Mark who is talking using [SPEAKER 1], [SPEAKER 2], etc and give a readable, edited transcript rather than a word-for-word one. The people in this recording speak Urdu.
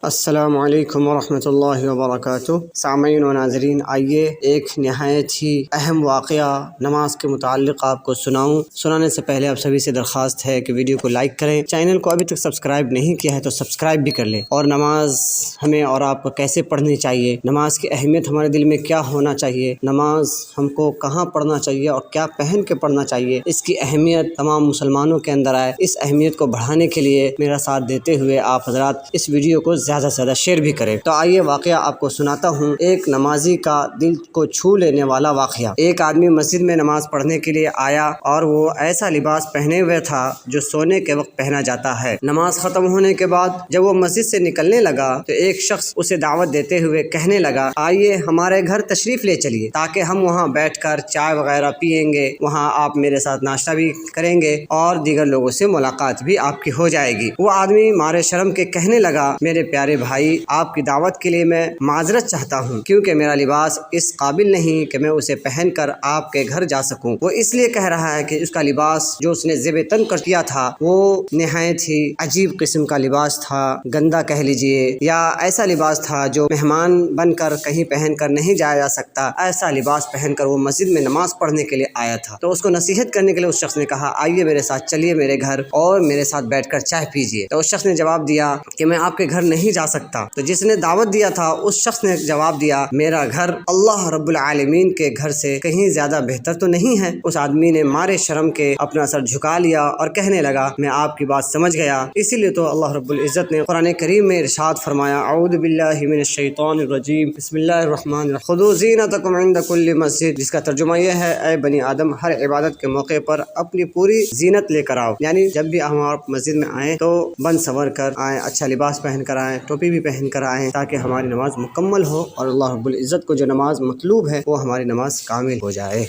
[SPEAKER 1] السلام علیکم ورحمۃ اللہ وبرکاتہ۔ سامعین و ناظرین، آئیے ایک نہایت ہی اہم واقعہ نماز کے متعلق آپ کو سناؤں۔ سنانے سے پہلے آپ سبھی سے درخواست ہے کہ ویڈیو کو لائک کریں، چینل کو ابھی تک سبسکرائب نہیں کیا ہے تو سبسکرائب بھی کر لیں، اور نماز ہمیں اور آپ کو کیسے پڑھنی چاہیے، نماز کی اہمیت ہمارے دل میں کیا ہونا چاہیے، نماز ہم کو کہاں پڑھنا چاہیے اور کیا پہن کے پڑھنا چاہیے، اس کی اہمیت تمام مسلمانوں کے اندر آئے۔ اس اہمیت کو بڑھانے کے لیے میرا ساتھ دیتے ہوئے آپ حضرات اس ویڈیو کو زیادہ سے زیادہ شیئر بھی کریں۔ تو آئیے واقعہ آپ کو سناتا ہوں، ایک نمازی کا دل کو چھو لینے والا واقعہ۔ ایک آدمی مسجد میں نماز پڑھنے کے لیے آیا اور وہ ایسا لباس پہنے ہوئے تھا جو سونے کے وقت پہنا جاتا ہے۔ نماز ختم ہونے کے بعد جب وہ مسجد سے نکلنے لگا تو ایک شخص اسے دعوت دیتے ہوئے کہنے لگا، آئیے ہمارے گھر تشریف لے چلیے تاکہ ہم وہاں بیٹھ کر چائے وغیرہ پیئیں گے، وہاں آپ میرے ساتھ ناشتہ بھی کریں گے اور دیگر لوگوں سے ملاقات بھی آپ کی ہو جائے گی۔ وہ آدمی مارے شرم کے کہنے لگا، میرے پیارے بھائی، آپ کی دعوت کے لیے میں معذرت چاہتا ہوں کیونکہ میرا لباس اس قابل نہیں کہ میں اسے پہن کر آپ کے گھر جا سکوں۔ وہ اس لیے کہہ رہا ہے کہ اس کا لباس جو اس نے زیب تن کر کیا تھا وہ نہایت ہی عجیب قسم کا لباس تھا، گندا کہہ لیجئے، یا ایسا لباس تھا جو مہمان بن کر کہیں پہن کر نہیں جایا جا سکتا۔ ایسا لباس پہن کر وہ مسجد میں نماز پڑھنے کے لیے آیا تھا۔ تو اس کو نصیحت کرنے کے لیے اس شخص نے کہا، آئیے میرے ساتھ چلیے میرے گھر اور میرے ساتھ بیٹھ کر چائے پیجیے۔ تو اس شخص نے جواب دیا کہ میں آپ کے گھر نہیں جا سکتا۔ تو جس نے دعوت دیا تھا اس شخص نے جواب دیا، میرا گھر اللہ رب العالمین کے گھر سے کہیں زیادہ بہتر تو نہیں ہے۔ اس آدمی نے مارے شرم کے اپنا سر جھکا لیا اور کہنے لگا، میں آپ کی بات سمجھ گیا۔ اسی لیے تو اللہ رب العزت نے قرآن کریم میں ارشاد فرمایا، اعوذ باللہ من الشیطان الرجیم، بسم اللہ الرحمن الرحیم، خذوا زینتکم عند کل مسجد، جس کا ترجمہ یہ ہے، اے بنی آدم، ہر عبادت کے موقع پر اپنی پوری زینت لے کر آؤ، یعنی جب بھی ہم آپ مسجد میں آئیں تو بن سنور کر آئیں، اچھا لباس پہن کر آئیں، ٹوپی بھی پہن کر آئیں، تاکہ ہماری نماز مکمل ہو اور اللہ رب العزت کو جو نماز مطلوب ہے وہ ہماری نماز کامل ہو جائے۔